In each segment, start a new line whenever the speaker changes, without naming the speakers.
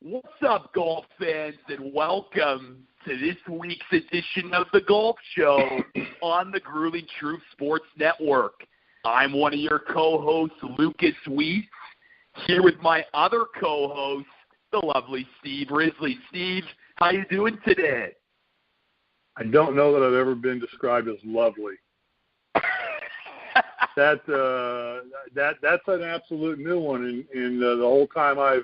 What's up, golf fans, and welcome to this week's edition of the Golf Show on the Grueling Truth Sports Network. I'm one of your co-hosts, Lucas Weitz, here with my other co-host, the lovely Steve Risley. Steve, how you doing today?
I don't know that I've ever been described as lovely. That's an absolute new one. In the whole time I've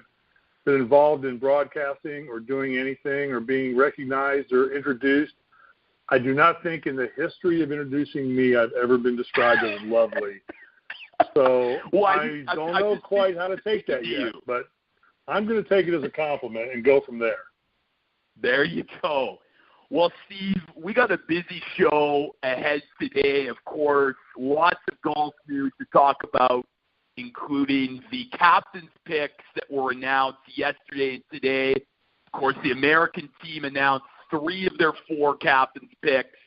been involved in broadcasting or doing anything or being recognized or introduced, I do not think in the history of introducing me I've ever been described as lovely. So I don't know quite how to take that yet, but I'm going to take it as a compliment and go from there.
There you go. Well, Steve, we got a busy show ahead today. Of course, lots of golf news to talk about, including the captain's picks that were announced yesterday and today. Of course, the American team announced 3 of their 4 captain's picks.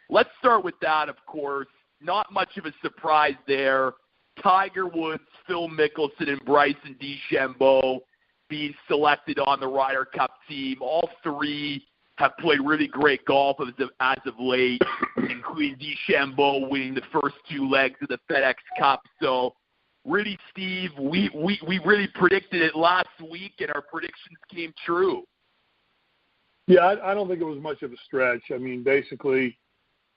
Let's start with that, of course. Not much of a surprise there. Tiger Woods, Phil Mickelson, and Bryson DeChambeau being selected on the Ryder Cup team. All 3 have played really great golf as of late, including DeChambeau winning the first 2 legs of the FedEx Cup. So, really, Steve, we really predicted it last week, and our predictions came true.
Yeah, I don't think it was much of a stretch. I mean, basically,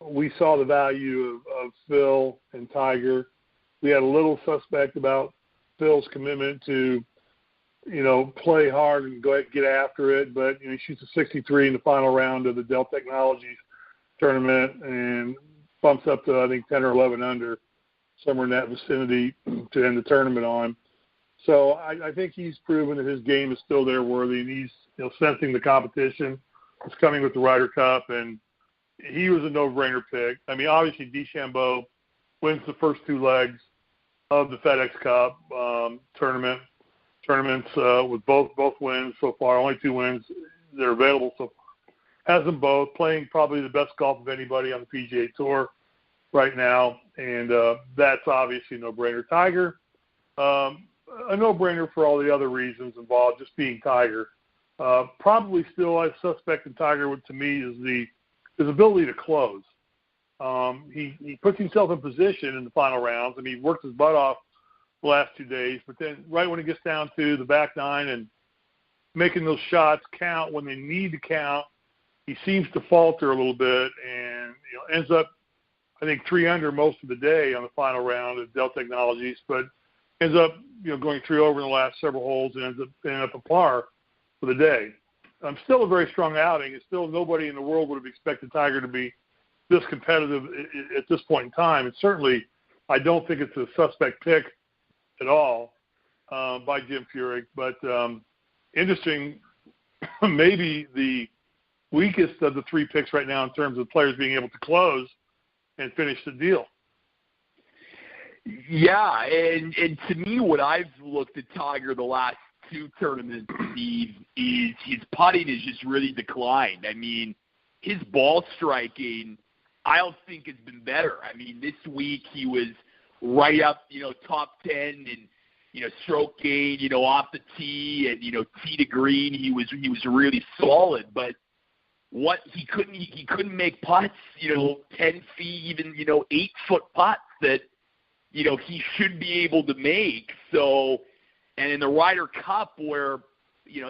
we saw the value of Phil and Tiger. We had a little suspect about Phil's commitment to, play hard and go ahead and get after it. But, he shoots a 63 in the final round of the Dell Technologies tournament and bumps up to, I think, 10 or 11 under, somewhere in that vicinity to end the tournament on. So I think he's proven that his game is still there worthy, and he's sensing the competition that's coming with the Ryder Cup, and he was a no-brainer pick. I mean, obviously DeChambeau wins the first 2 legs of the FedEx Cup tournaments with both wins so far, only 2 wins that are available so far. Has them both, playing probably the best golf of anybody on the PGA Tour right now, and that's obviously a no-brainer. Tiger, a no-brainer for all the other reasons involved, just being Tiger. Probably still I suspect in Tiger, to me, is his ability to close. He puts himself in position in the final rounds. I mean, he worked his butt off the last 2 days, but then right when it gets down to the back 9 and making those shots count when they need to count, he seems to falter a little bit and ends up, I think, 3 under most of the day on the final round at Dell Technologies, but ends up going 3 over in the last several holes and ends up a par for the day. Still a very strong outing. It's still nobody in the world would have expected Tiger to be this competitive at this point in time. And certainly I don't think it's a suspect pick at all by Jim Furyk. But interesting, maybe the weakest of the 3 picks right now in terms of players being able to close and finish the deal.
Yeah, and to me, what I've looked at Tiger the last 2 tournaments, Steve, is his putting has just really declined. I mean, his ball striking, I don't think has been better. I mean, this week he was right up, top 10 and, stroke gain, off the tee and, tee to green. He was really solid, but what he couldn't make putts, 10 feet, even, 8-foot putts that, he should be able to make. So, and in the Ryder Cup where,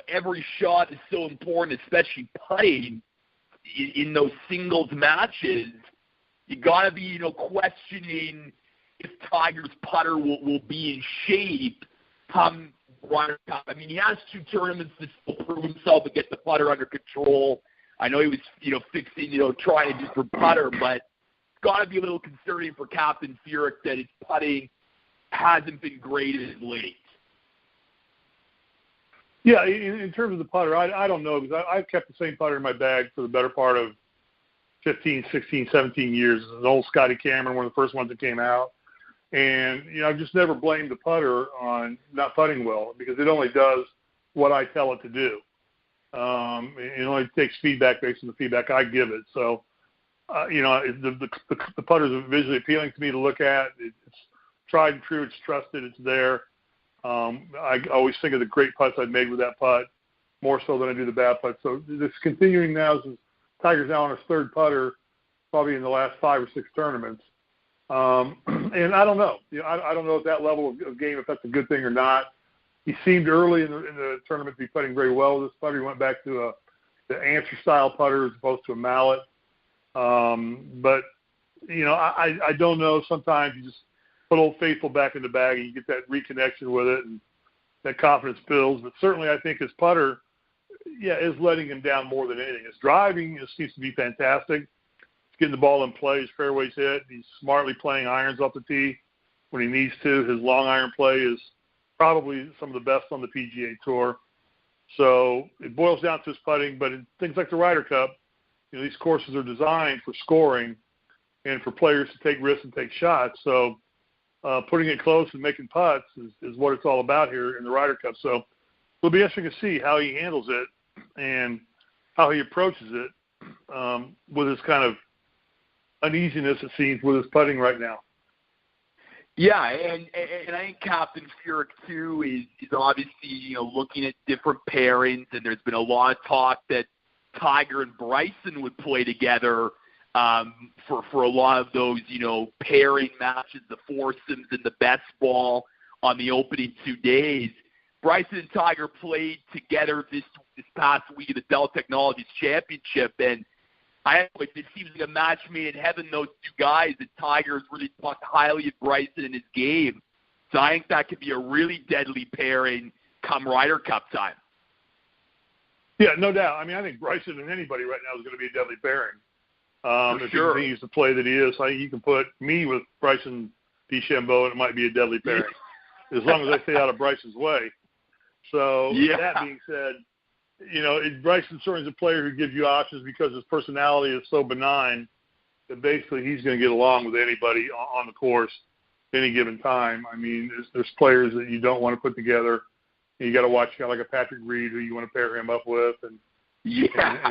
every shot is so important, especially putting in those singles matches, you got to be, questioning if Tiger's putter will be in shape come Ryder Cup. I mean, he has 2 tournaments to still prove himself and get the putter under control. I know he was, fixing, trying a different putter, but it's got to be a little concerning for Captain Furyk that his putting hasn't been great as late.
Yeah, in terms of the putter, I don't know, because I've kept the same putter in my bag for the better part of 15, 16, 17 years. This is an old Scotty Cameron, one of the first ones that came out. And, I've just never blamed the putter on not putting well, because it only does what I tell it to do. It only takes feedback based on the feedback I give it. So, the putter is visually appealing to me to look at. It's tried and true. It's trusted. It's there. I always think of the great putts I've made with that putt more so than I do the bad putts. So this continuing now, since Tiger's now on his third putter, probably in the last 5 or 6 tournaments. And I don't know. I don't know at that level of game if that's a good thing or not. He seemed early in the tournament to be putting very well with this putter. He went back to the answer-style putter as opposed to a mallet. But, I don't know. Sometimes you just put Old Faithful back in the bag and you get that reconnection with it and that confidence builds. But certainly I think his putter, is letting him down more than anything. His driving seems to be fantastic. He's getting the ball in play. His fairway's hit. He's smartly playing irons off the tee when he needs to. His long iron play is probably some of the best on the PGA Tour. So it boils down to his putting. But in things like the Ryder Cup, these courses are designed for scoring and for players to take risks and take shots. So putting it close and making putts is what it's all about here in the Ryder Cup. So it'll be interesting to see how he handles it and how he approaches it with his kind of uneasiness, it seems, with his putting right now.
Yeah, and I think Captain Furyk, too, is obviously, looking at different pairings, and there's been a lot of talk that Tiger and Bryson would play together for a lot of those, pairing matches, the foursomes and the best ball on the opening 2 days. Bryson and Tiger played together this past week at the Dell Technologies Championship, and it seems like a match made in heaven, those two guys. And Tiger's really talked highly of Bryson in his game. So I think that could be a really deadly pairing come Ryder Cup time.
Yeah, no doubt. I think Bryson and anybody right now is going to be a deadly pairing. If he continues to play that he is, I think you can put me with Bryson DeChambeau, and it might be a deadly pairing, as long as I stay out of Bryson's way. So that being said, Bryson certainly is a player who gives you options because his personality is so benign that basically he's going to get along with anybody on the course at any given time. There's players that you don't want to put together. You got to watch a guy like a Patrick Reed who you want to pair him up with and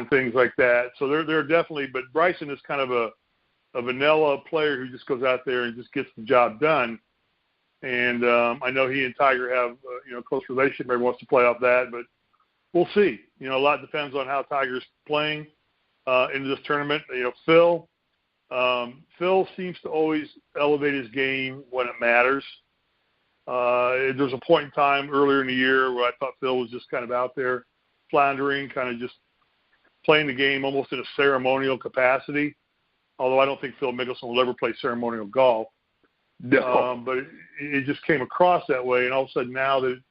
things like that. So they're definitely, but Bryson is kind of a vanilla player who just goes out there and just gets the job done. And I know he and Tiger have a close relationship. Everyone wants to play off that, but we'll see. A lot depends on how Tiger's playing into this tournament. Phil seems to always elevate his game when it matters. There's a point in time earlier in the year where I thought Phil was just kind of out there floundering, kind of just playing the game almost in a ceremonial capacity, although I don't think Phil Mickelson will ever play ceremonial golf.
No.
But it just came across that way, and all of a sudden now that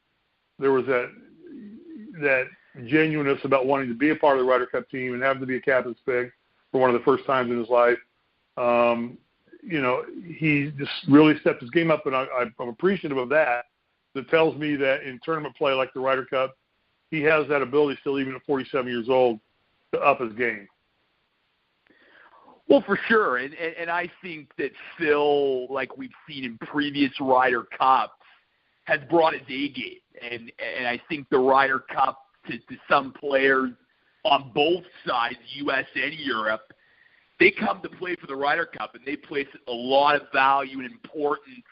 there was that genuineness about wanting to be a part of the Ryder Cup team and having to be a captain's pick for one of the first times in his life, he just really stepped his game up, and I'm appreciative of that. That tells me that in tournament play like the Ryder Cup, he has that ability still, even at 47 years old, to up his game.
Well, for sure, and I think that Phil, like we've seen in previous Ryder Cups, has brought his A game, and I think the Ryder Cup to some players on both sides, U.S. and Europe, they come to play for the Ryder Cup, and they place a lot of value and importance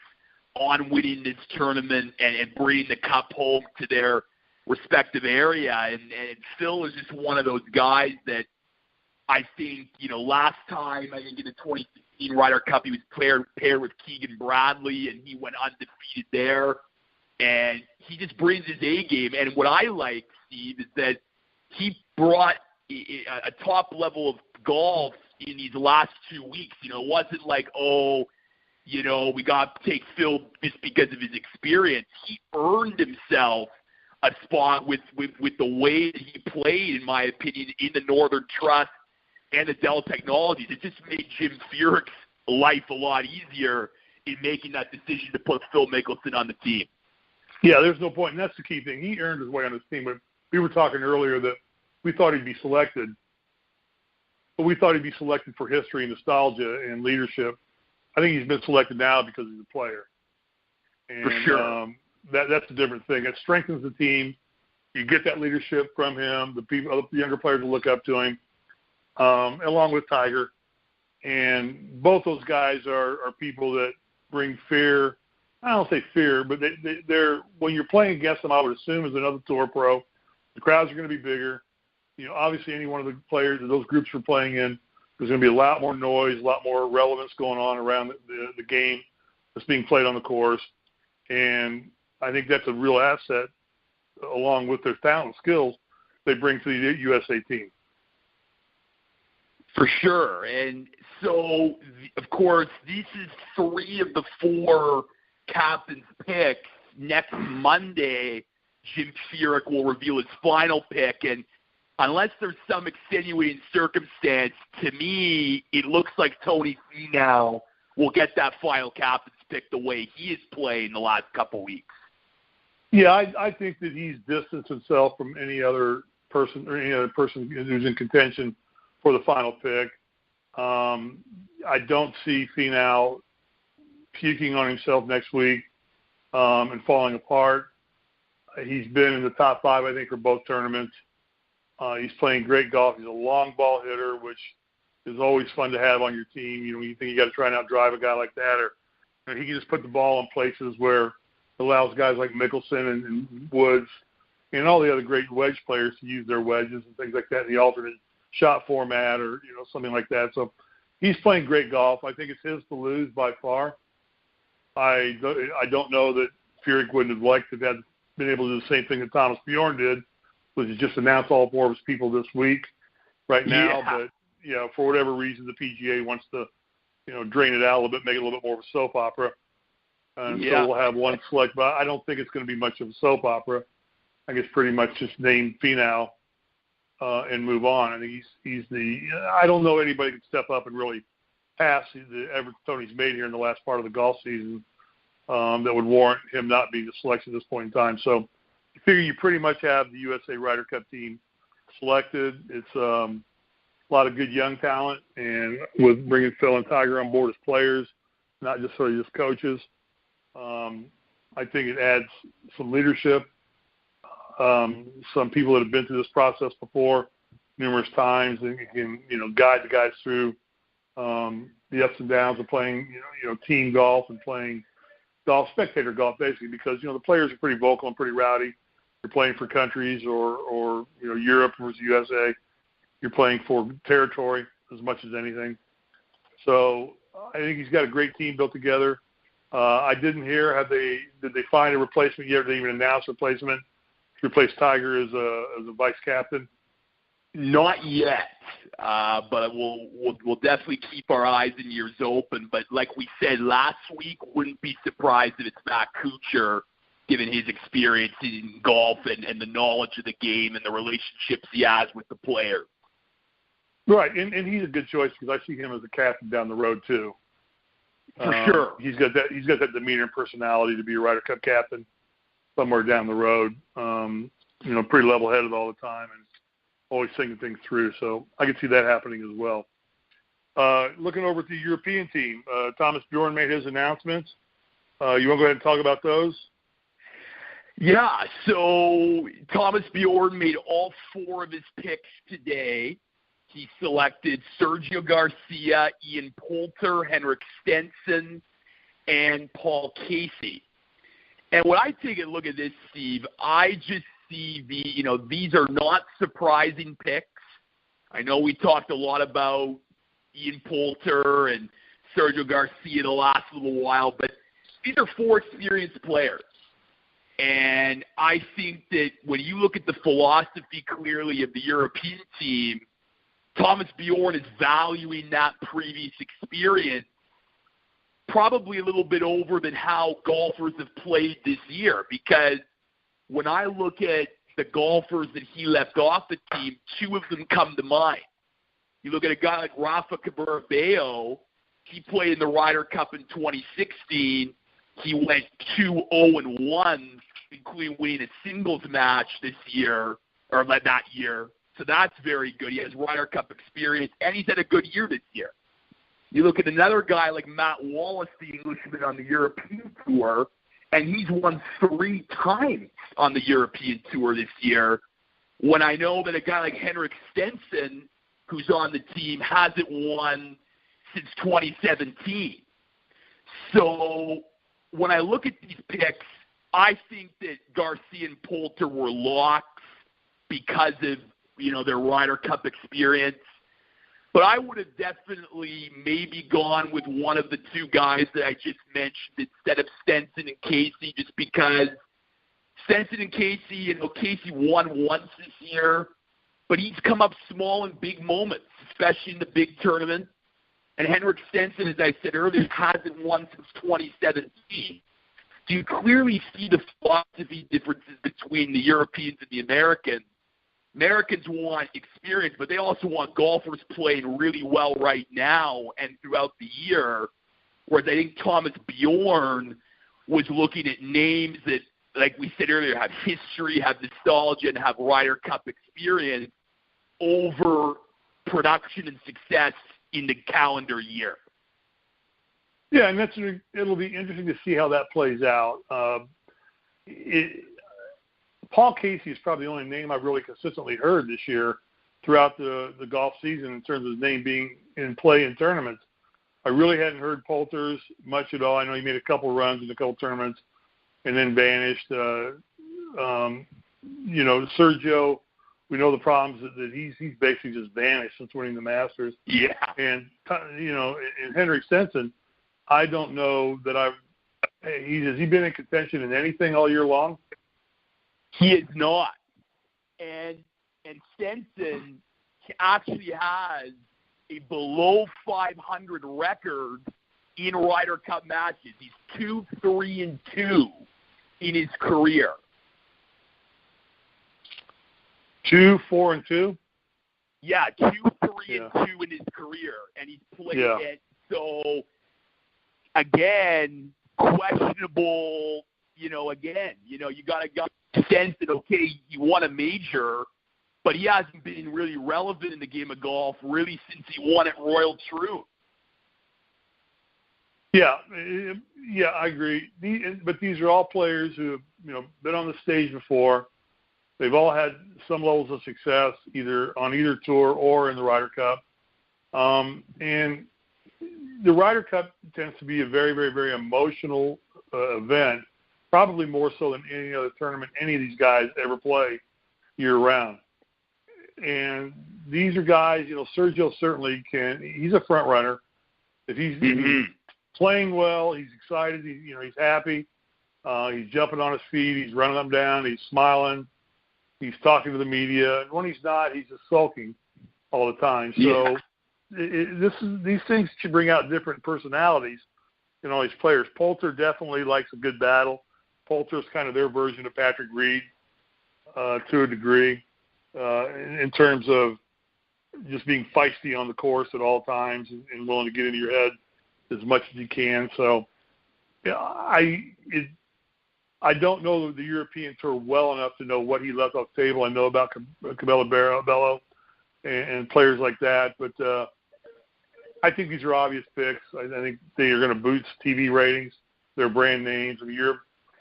on winning this tournament and bringing the cup home to their respective area. And Phil is just one of those guys that I think, last time, I think in the 2016 Ryder Cup, he was paired with Keegan Bradley, and he went undefeated there. And he just brings his A game. And what I like, Steve, is that he brought a top level of golf in these last 2 weeks. It wasn't like, we got to take Phil just because of his experience. He earned himself a spot with the way that he played, in my opinion, in the Northern Trust and the Dell Technologies. It just made Jim Furyk's life a lot easier in making that decision to put Phil Mickelson on the team.
Yeah, there's no point, and that's the key thing. He earned his way on this team. But we were talking earlier that we thought he'd be selected, but we thought he'd be selected for history and nostalgia and leadership. I think he's been selected now because he's a player. And,
for sure.
That's a different thing. It strengthens the team. You get that leadership from him. The younger players will look up to him, along with Tiger. And both those guys are people that bring fear. I don't say fear, but they're when you're playing against them, I would assume as another tour pro, The crowds are going to be bigger. Obviously any one of the players that those groups are playing in, there's going to be a lot more noise, a lot more relevance going on around the game that's being played on the course. And I think that's a real asset, along with their talent and skills they bring to the USA team.
For sure. And so, of course, this is 3 of the 4 captains' picks. Next Monday, Jim Furyk will reveal his final pick. And unless there's some extenuating circumstance, to me, it looks like Tony Finau will get that final captain's pick the way he is playing the last couple weeks.
Yeah, I think that he's distanced himself from any other person who's in contention for the final pick. I don't see Finau puking on himself next week and falling apart. He's been in the top 5, I think, for both tournaments. He's playing great golf. He's a long ball hitter, which is always fun to have on your team. You think you got to try and outdrive a guy like that, or he can just put the ball in places where it allows guys like Mickelson and Woods and all the other great wedge players to use their wedges and things like that in the alternate shot format or something like that. So he's playing great golf. I think it's his to lose by far. I don't know that Furyk wouldn't have liked to have been able to do the same thing that Thomas Bjorn did, which is just announce all 4 of his people this week, right now.
Yeah.
But for whatever reason, the PGA wants to drain it out a little bit, make it a little bit more of a soap opera. And so we'll have one select, but I don't think it's going to be much of a soap opera. I think it's pretty much just name Finau and move on. I think he's I don't know anybody can step up and really pass the effort Tony's made here in the last part of the golf season that would warrant him not being selected at this point in time. So you figure you pretty much have the USA Ryder Cup team selected. It's a lot of good young talent, and with bringing Phil and Tiger on board as players, not just sort of just coaches, I think it adds some leadership. Some people that have been through this process before numerous times and can, guide the guys through the ups and downs of playing, team golf and playing golf, spectator golf, basically, because, the players are pretty vocal and pretty rowdy. You're playing for countries or Europe versus USA. You're playing for territory as much as anything. So I think he's got a great team built together. I didn't hear, did they find a replacement yet? Or did they even announce a replacement to replace Tiger as a vice captain?
Not yet, but we'll definitely keep our eyes and ears open. But like we said last week, wouldn't be surprised if it's Matt Kuchar, given his experience in golf and the knowledge of the game and the relationships he has with the players.
Right, and he's a good choice because I see him as a captain down the road too.
For sure,
he's got that demeanor and personality to be a Ryder Cup captain somewhere down the road. Pretty level-headed all the time and always thinking things through. So I can see that happening as well. Looking over at the European team, Thomas Bjorn made his announcements. You want to go ahead and talk about those?
Yeah, so Thomas Bjorn made all 4 of his picks today. He selected Sergio Garcia, Ian Poulter, Henrik Stenson, and Paul Casey. And when I take a look at this, Steve, I just see these are not surprising picks. I know we talked a lot about Ian Poulter and Sergio Garcia the last little while, but these are 4 experienced players. And I think that when you look at the philosophy clearly of the European team, Thomas Bjorn is valuing that previous experience probably a little bit over than how golfers have played this year, because when I look at the golfers that he left off the team, 2 of them come to mind. You look at a guy like Rafa Cabrera-Bello, he played in the Ryder Cup in 2016. He went 2-0-1, including winning a singles match this year, or that year. So that's very good. He has Ryder Cup experience, and he's had a good year this year. You look at another guy like Matt Wallace, the Englishman on the European Tour, and he's won 3 times on the European Tour this year, when I know that a guy like Henrik Stenson, who's on the team, hasn't won since 2017. So when I look at these picks, I think that Garcia and Poulter were locks. because of, their Ryder Cup experience. But I would have definitely maybe gone with one of the two guys that I just mentioned instead of Stenson and Casey, just because Stenson and Casey, Casey won once this year, but he's come up small in big moments, especially in the big tournament. And Henrik Stenson, as I said earlier, hasn't won since 2017. So you clearly see the philosophy differences between the Europeans and the Americans. Americans want experience, but they also want golfers playing really well right now and throughout the year, whereas I think Thomas Bjorn was looking at names that, like we said earlier, have history, have nostalgia, and have Ryder Cup experience over production and success in the calendar year.
Yeah, and it'll be interesting to see how that plays out. Paul Casey is probably the only name I've really consistently heard this year throughout the golf season in terms of his name being in play in tournaments. I really hadn't heard Poulter's much at all. I know he made a couple runs in a couple tournaments and then vanished. Sergio, we know the problems that he's basically just vanished since winning the Masters.
Yeah.
And, and Henrik Stenson, I don't know that has he been in contention in anything all year long?
He is not. And Stenson actually has a below 500 record in Ryder Cup matches. He's 2-3-2 in his career.
2-4-2?
Yeah, 2-3-2 in his career, and he's played it. So again, questionable. You got a guy sense that okay, he won a major, but he hasn't been really relevant in the game of golf really since he won at Royal Troon.
Yeah, I agree. But these are all players who have been on the stage before. They've all had some levels of success either on either tour or in the Ryder Cup. And the Ryder Cup tends to be a very, very, very emotional event, probably more so than any other tournament any of these guys ever play year-round. And these are guys, Sergio certainly can. He's a front runner. If he's playing well, he's excited, he's happy, he's jumping on his feet, he's running up and down, he's smiling, he's talking to the media. And when he's not, he's just sulking all the time. So these things should bring out different personalities in all these players. Poulter definitely likes a good battle. Poulter's kind of their version of Patrick Reed to a degree in terms of just being feisty on the course at all times and willing to get into your head as much as you can. So I don't know the European Tour well enough to know what he left off the table. I know about Cabela Bello and players like that, but I think these are obvious picks. I think they are going to boost TV ratings. They're brand names. In Europe,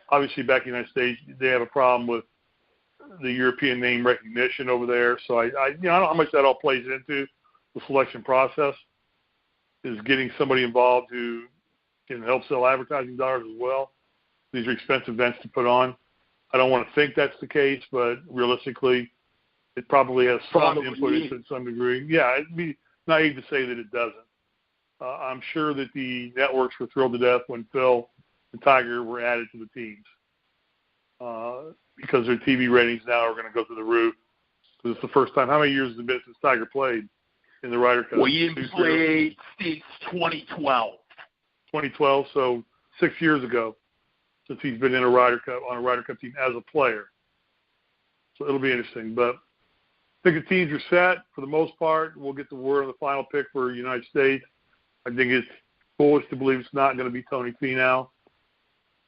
obviously back in the United States, they have a problem with the European name recognition over there. So I don't know how much that all plays into the selection process, is getting somebody involved who can help sell advertising dollars as well. These are expensive events to put on. I don't want to think that's the case, but realistically, it probably has some input into it to some degree. Yeah, it'd be naive to say that it doesn't. I'm sure that the networks were thrilled to death when Phil and Tiger were added to the teams because their TV ratings now are going to go through the roof. This is the first time. How many years has it been since Tiger played in the Ryder Cup?
Well, he didn't play since 2012.
2012, so 6 years ago since he's been in a Ryder Cup, on a Ryder Cup team as a player. So it'll be interesting. But I think the teams are set for the most part. We'll get the word on the final pick for the United States. I think it's foolish to believe it's not going to be Tony Finau.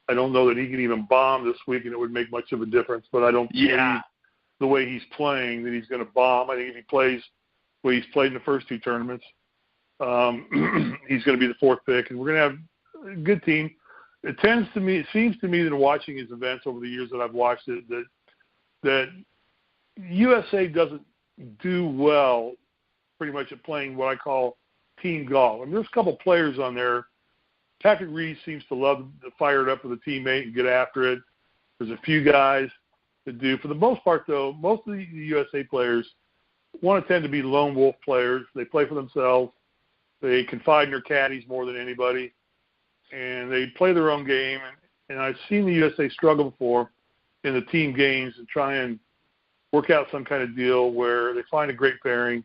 I don't know that he can even bomb this week and it would make much of a difference, but I don't believe the way he's playing that he's going to bomb. I think if he plays the way he's played in the first two tournaments, he's going to be the fourth pick, and we're going to have a good team. It seems to me that in watching his events over the years that I've watched it, that USA doesn't do well pretty much at playing what I call team golf. I mean, there's a couple players on there. Patrick Reed seems to love to fire it up with a teammate and get after it. There's a few guys to do. For the most part, though, most of the USA players want to tend to be lone wolf players. They play for themselves. They confide in their caddies more than anybody, and they play their own game. And I've seen the USA struggle before in the team games and try and work out some kind of deal where they find a great pairing,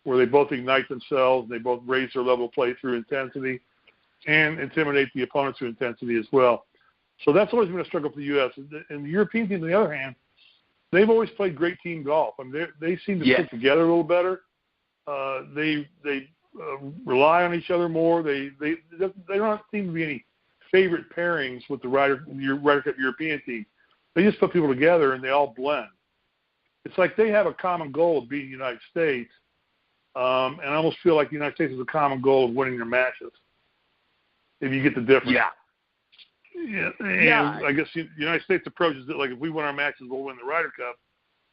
where they both ignite themselves, they both raise their level of play through intensity, and intimidate the opponent through intensity as well. So that's always been a struggle for the U.S. And the European team, on the other hand, they've always played great team golf. I mean, they seem to stick together a little better. They rely on each other more. They don't seem to be any favorite pairings with the Ryder Cup European team. They just put people together and they all blend. It's like they have a common goal of beating the United States, and I almost feel like the United States has a common goal of winning their matches. If you get the difference. And I guess the United States approaches it like if we win our matches, we'll win the Ryder Cup,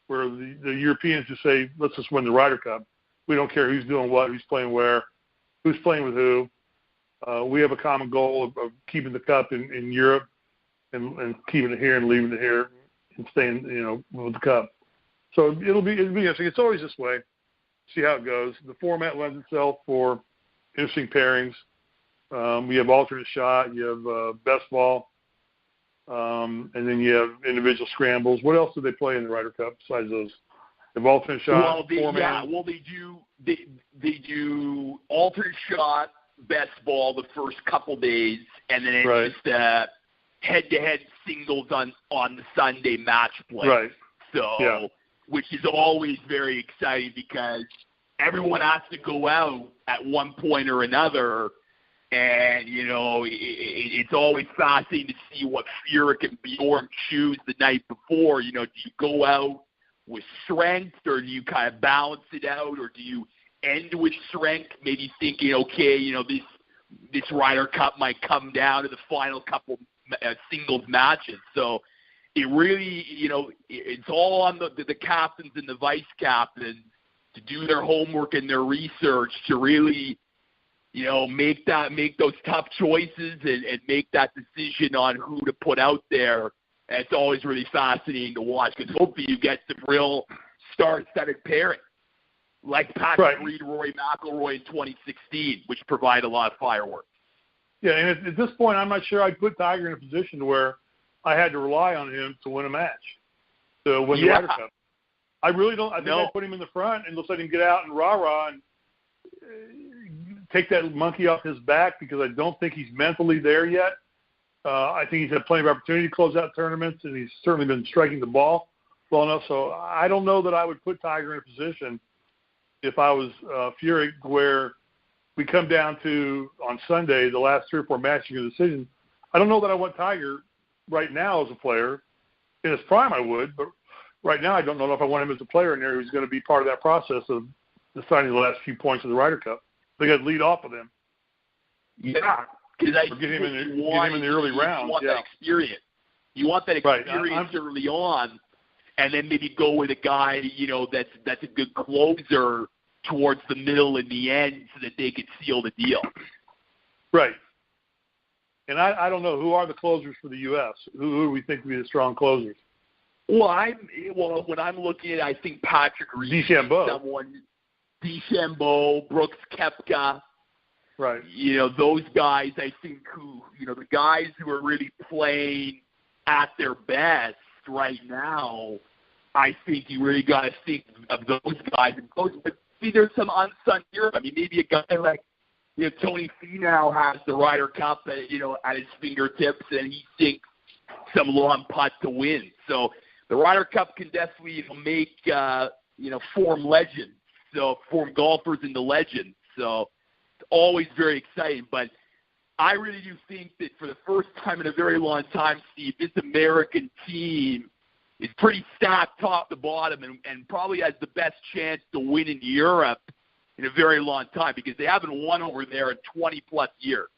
where the Europeans just say, let's just win the Ryder Cup. We don't care who's doing what, who's playing where, who's playing with who. We have a common goal of keeping the cup in Europe and keeping it here and leaving it here and staying, with the cup. So it'll be interesting. It's always this way. See how it goes. The format lends itself for interesting pairings. We have alternate shot. You have best ball, and then you have individual scrambles. What else do they play in the Ryder Cup besides those? They have alternate shot. They do alternate shot, best ball the first couple days, and then it's just head-to-head singles on the Sunday match play. Right.
So, which is always very exciting because everyone has to go out at one point or another. And, it's always fascinating to see what Furyk and Bjorn choose the night before. Do you go out with strength or do you kind of balance it out or do you end with strength, maybe thinking, okay, this Ryder Cup might come down to the final couple singles matches. So it really, it's all on the captains and the vice captains to do their homework and their research to really – make those tough choices and make that decision on who to put out there. And it's always really fascinating to watch because hopefully you get some real star-studded pairing like Patrick Reed, Rory McIlroy in 2016, which provide a lot of fireworks.
Yeah, and at this point, I'm not sure I'd put Tiger in a position to where I had to rely on him to win a match, to win the Ryder Cup. I really don't. I think I'd put him in the front and just let him get out and rah-rah and take that monkey off his back because I don't think he's mentally there yet. I think he's had plenty of opportunity to close out tournaments, and he's certainly been striking the ball well enough. So I don't know that I would put Tiger in a position if I was Furyk where we come down to, on Sunday, the last 3 or 4 matches of the decision. I don't know that I want Tiger right now as a player. In his prime I would, but right now I don't know if I want him as a player in there who's going to be part of that process of deciding the last few points of the Ryder Cup. They got to lead off with him.
Yeah, because
get him in the early rounds.
You want that experience. You want that experience early on, and then maybe go with a guy that's a good closer towards the middle and the end, so that they could seal the deal.
Right. And I don't know who are the closers for the U.S. Who do we think would be the strong closers?
Well, when I'm looking at it, I think Patrick Reed, DeChambeau, Brooks Koepka,
right?
Those guys. I think the guys who are really playing at their best right now. I think you really got to think of those guys. But see, there's some unsung heroes. I mean, maybe a guy like Tony Finau has the Ryder Cup at his fingertips, and he sinks some long putt to win. So the Ryder Cup can definitely make form legends. So form golfers into legends. So it's always very exciting. But I really do think that for the first time in a very long time, Steve, this American team is pretty stacked top to bottom and probably has the best chance to win in Europe in a very long time because they haven't won over there in 20-plus years.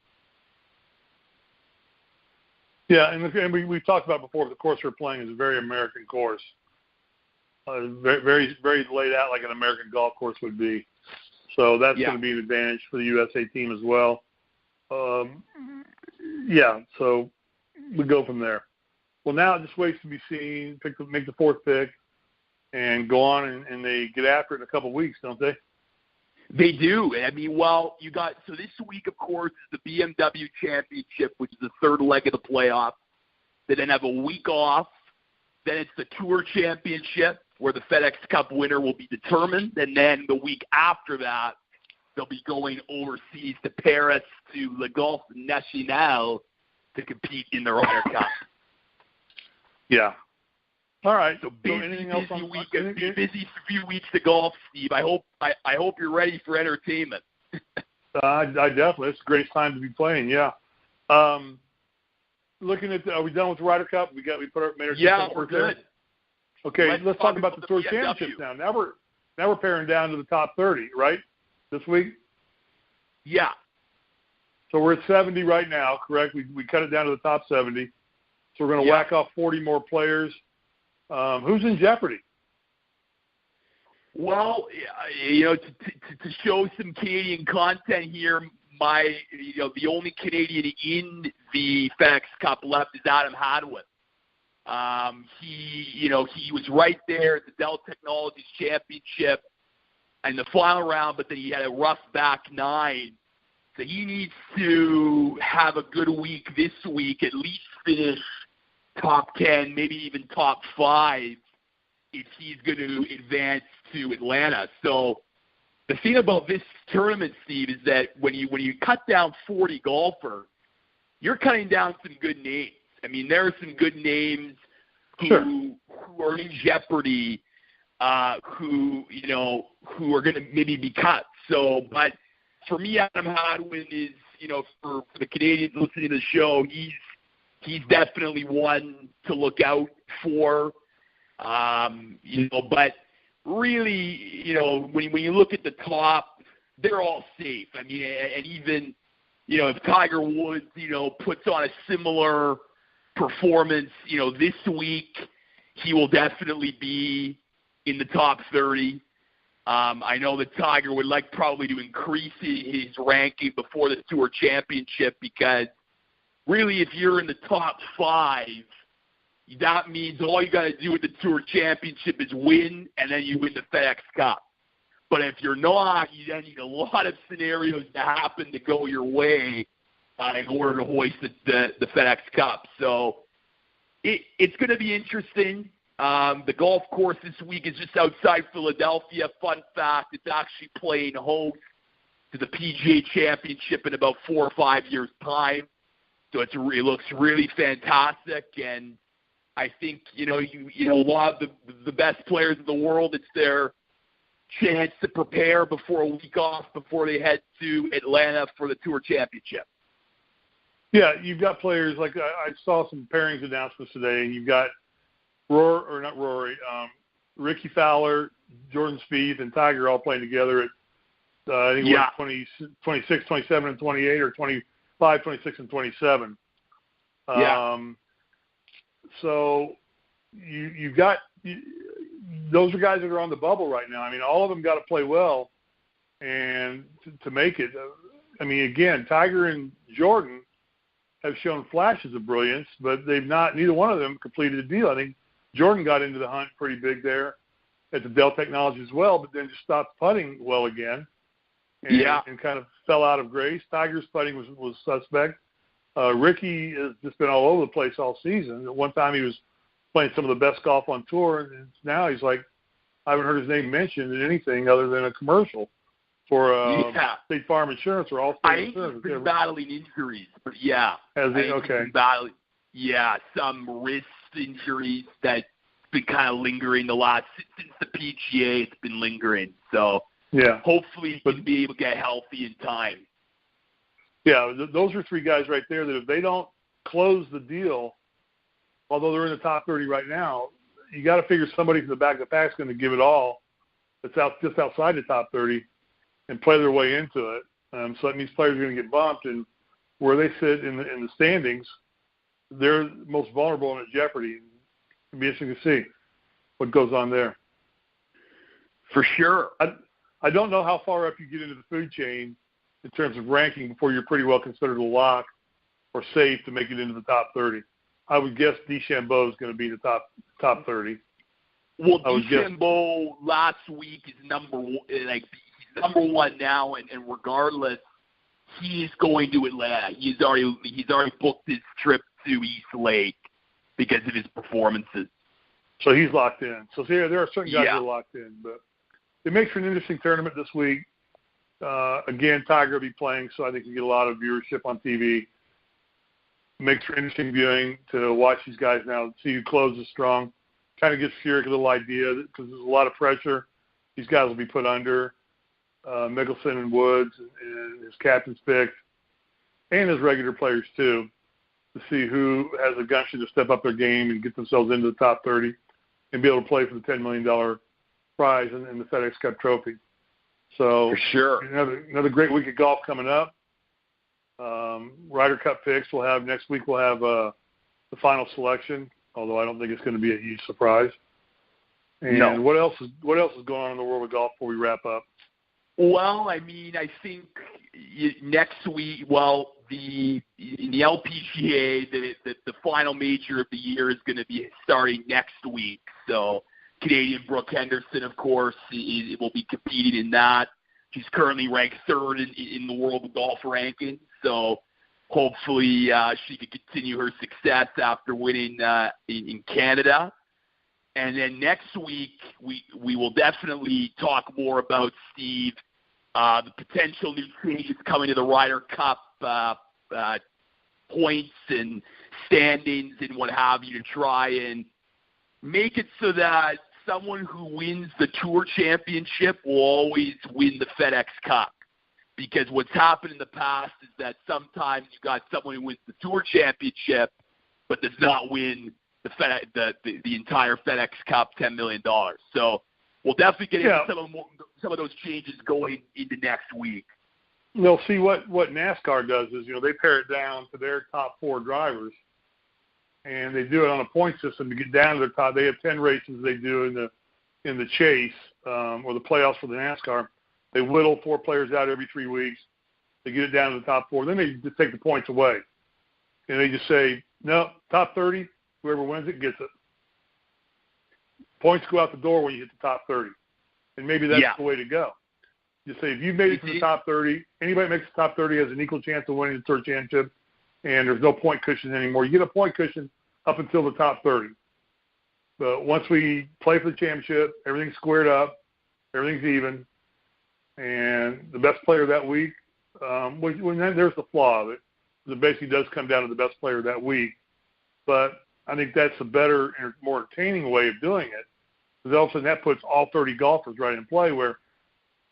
Yeah, and we've talked about before, the course we're playing is a very American course. Very, very, very laid out like an American golf course would be. So that's going to be an advantage for the USA team as well. So we go from there. Well, now it just waits to be seen. Make the fourth pick, and go on, and they get after it in a couple of weeks, don't they?
They do. I mean, well, so this week, of course, is the BMW Championship, which is the third leg of the playoff. They then have a week off. Then it's the Tour Championship, where the FedEx Cup winner will be determined. And then the week after that, they'll be going overseas to Paris to Le Golf National to compete in the Ryder Cup.
Yeah. All right.
So
anything else on
week, busy few weeks to golf, Steve. I hope you're ready for entertainment.
I definitely. It's the greatest time to be playing. Yeah. Looking at, are we done with the Ryder Cup? We made our
we're good.
Okay, let's talk about the Tour Championships now. Now we're paring down to the top 30, right? This week.
Yeah.
So we're at 70 right now, correct? We cut it down to the top 70. So we're going to whack off 40 more players. Who's in jeopardy?
Well, to show some Canadian content here, the only Canadian in the FedEx Cup left is Adam Hadwin. He was right there at the Dell Technologies Championship in the final round, but then he had a rough back nine. So he needs to have a good week this week, at least finish top 10, maybe even top 5 if he's going to advance to Atlanta. So the thing about this tournament, Steve, is that when you cut down 40 golfers, you're cutting down some good names. I mean, there are some good names who are in jeopardy, who are going to maybe be cut. So, but for me, Adam Hadwin is, for the Canadians listening to the show, he's definitely one to look out for. But really, when you look at the top, they're all safe. I mean, and even, if Tiger Woods, puts on a similar performance, this week, he will definitely be in the top 30. I know that Tiger would like probably to increase his ranking before the Tour Championship, because really, if you're in the top 5, that means all you got to do with the Tour Championship is win, and then you win the FedEx Cup. But if you're not, you then need a lot of scenarios to happen to go your way in order to hoist the FedEx Cup. So it's going to be interesting. The golf course this week is just outside Philadelphia. Fun fact, it's actually playing host to the PGA Championship in about 4 or 5 years' time. So it looks really fantastic, and I think a lot of the best players in the world, it's their chance to prepare before a week off before they head to Atlanta for the Tour Championship.
Yeah, you've got players like I saw some pairings announcements today. You've got Ricky Fowler, Jordan Spieth, and Tiger all playing together at I think 26, 27, and 28, or 25, 26, and 27. So you've got those are guys that are on the bubble right now. I mean, all of them got to play well and to make it. I mean, again, Tiger and Jordan have shown flashes of brilliance, but neither one of them completed a deal. I think Jordan got into the hunt pretty big there at the Dell Technology as well, but then just stopped putting well again and kind of fell out of grace. Tiger's putting was suspect. Ricky has just been all over the place all season. At one time he was playing some of the best golf on tour, and now he's like, I haven't heard his name mentioned in anything other than a commercial for State Farm Insurance or Allstate Insurance.
I think he's been battling injuries, but
Has he? Okay.
Some wrist injuries that's been kind of lingering since the PGA. It's been lingering. So hopefully he can be able to get healthy in time.
Yeah, those are 3 guys right there that if they don't close the deal, although they're in the top 30 right now, you got to figure somebody from the back of the pack is going to give it all that's just outside the top 30 and play their way into it. So that means players are going to get bumped, and where they sit in the standings, they're most vulnerable and at jeopardy. It'll be interesting to see what goes on there.
For sure.
I don't know how far up you get into the food chain in terms of ranking before you're pretty well considered a lock or safe to make it into the top 30. I would guess DeChambeau is going to be the top 30.
Well, DeChambeau last week is number one now, and regardless, he's going to Atlanta. He's already booked his trip to East Lake because of his performances.
So he's locked in. So there are certain guys who are locked in, but it makes for an interesting tournament this week. Again, Tiger will be playing, so I think you get a lot of viewership on TV. Makes for interesting viewing to watch these guys now, see who closes strong. Kind of gives Furyk a little idea because there's a lot of pressure. These guys will be put under. Mickelson and Woods and his captain's pick, and his regular players too, to see who has a gumption to step up their game and get themselves into the top 30 and be able to play for the $10 million prize in the FedEx Cup Trophy. So
for sure,
another great week of golf coming up. Ryder Cup picks next week. We'll have the final selection, although I don't think it's going to be a huge surprise. And what else is going on in the world of golf before we wrap up?
Well, I mean, I think next week, in the LPGA, the final major of the year is going to be starting next week. So Canadian Brooke Henderson, of course, will be competing in that. She's currently ranked third in the world of golf rankings. So hopefully she can continue her success after winning in Canada. And then next week, we will definitely talk more about, Steve, the potential new changes coming to the Ryder Cup points and standings and what have you to try and make it so that someone who wins the Tour Championship will always win the FedEx Cup. Because what's happened in the past is that sometimes you got someone who wins the Tour Championship but does not win the entire FedEx Cup, $10 million. So we'll definitely get into some of those changes going into next week.
Well, see, what NASCAR does is, they pare it down to their top 4 drivers, and they do it on a point system to get down to their top. They have 10 races they do in the chase or the playoffs for the NASCAR. They whittle 4 players out every 3 weeks. They get it down to the top 4. Then they just take the points away, and they just say, no, top 30. Whoever wins it gets it. Points go out the door when you hit the top 30. And maybe that's the way to go. You say if you've made it to the top 30, anybody makes the top 30 has an equal chance of winning the Tour Championship, and there's no point cushion anymore. You get a point cushion up until the top 30. But once we play for the championship, everything's squared up, everything's even, and the best player that week, there's the flaw of it. It basically does come down to the best player that week. But I think that's a better and more entertaining way of doing it, because all of a sudden that puts all 30 golfers right in play, where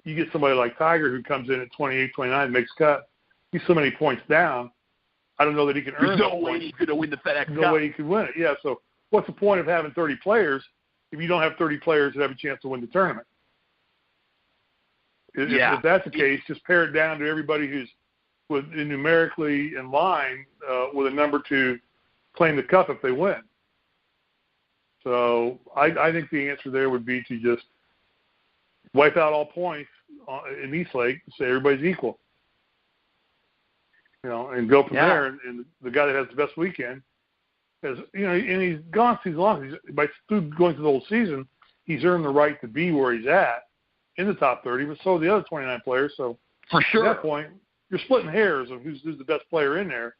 you get somebody like Tiger who comes in at 28, 29, makes cut. He's so many points down, I don't know that he can earn.
There's no way he's going to win the FedEx Cup.
No way he could win it. Yeah, so what's the point of having 30 players if you don't have 30 players that have a chance to win the tournament? If that's the case, just pare it down to everybody who's numerically in line with a number to claim the cup if they win. So I think the answer there would be to just wipe out all points in East Lake and say everybody's equal. And go from there. And the guy that has the best weekend, and he's gone season long. By going through the whole season, he's earned the right to be where he's at in the top 30, but so are the other 29 players. So
for sure,
at that point, you're splitting hairs of who's the best player in there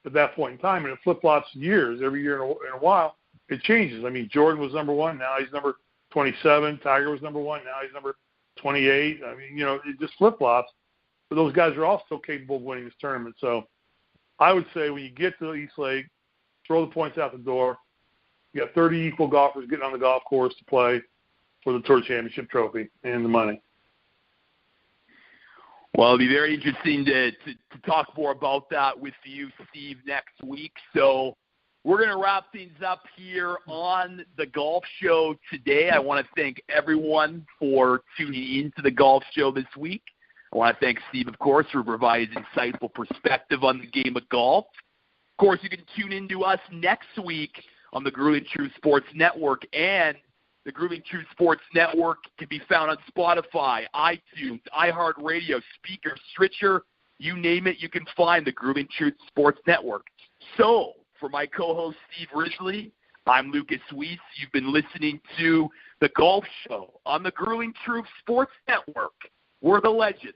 at that point in time, and it flip-flops years. Every year in a while, it changes. I mean, Jordan was number 1. Now he's number 27. Tiger was number 1. Now he's number 28. I mean, it just flip-flops. But those guys are all still capable of winning this tournament. So I would say when you get to East Lake, throw the points out the door. You got 30 equal golfers getting on the golf course to play for the Tour Championship trophy and the money.
Well, it'll be very interesting to talk more about that with you, Steve, next week. So we're going to wrap things up here on the Golf Show today. I want to thank everyone for tuning in to the Golf Show this week. I want to thank Steve, of course, for providing his insightful perspective on the game of golf. Of course, you can tune in to us next week on the Grueling Truth Sports Network, and the Grueling Truth Sports Network can be found on Spotify, iTunes, iHeartRadio, Speaker, Stitcher, you name it, you can find the Grueling Truth Sports Network. So, For my co-host Steve Risley, I'm Lucas Weiss. You've been listening to The Golf Show on the Grueling Truth Sports Network. We're the legends.